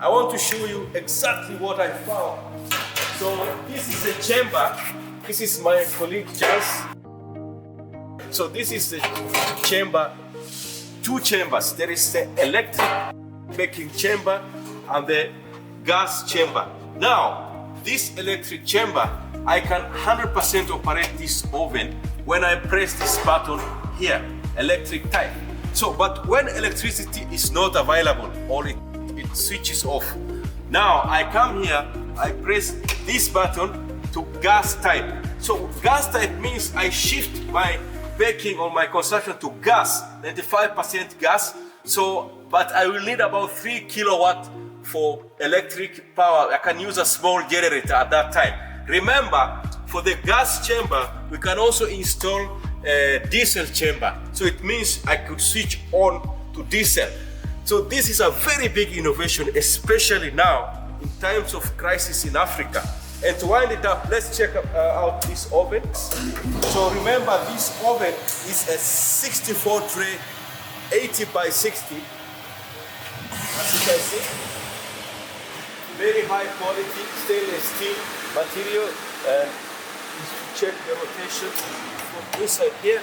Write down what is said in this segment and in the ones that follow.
I want to show you exactly what I found. So this is the chamber. This is my colleague Jazz. So this is the chamber, two chambers. There is the electric baking chamber and the gas chamber. Now, this electric chamber, I can 100% operate this oven when I press this button here, electric type. So, but when electricity is not available or it switches off, now I come here, I press this button to gas type. So gas type means I shift my baking or my construction to gas, 95% gas. So, but I will need about 3 kilowatt for electric power. I can use a small generator at that time. Remember, for the gas chamber, we can also install a diesel chamber. So it means I could switch on to diesel. So this is a very big innovation, especially now in times of crisis in Africa. And to wind it up, let's check out this oven. So remember, this oven is a 64 tray, 80 by 60. As you can see, very high quality stainless steel material. And you check the rotation from inside here.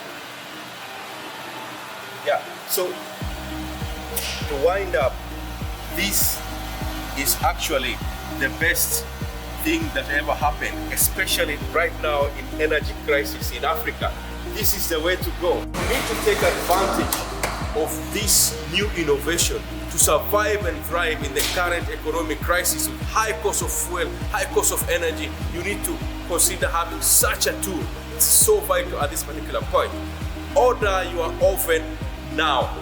Yeah, so to wind up, this is actually the best thing that ever happened, especially right now in energy crisis in Africa. This is the way to go. We need to take advantage of this new innovation to survive and thrive in the current economic crisis with high cost of fuel, high cost of energy. You need to consider having such a tool. It's so vital at this particular point. Order your oven now.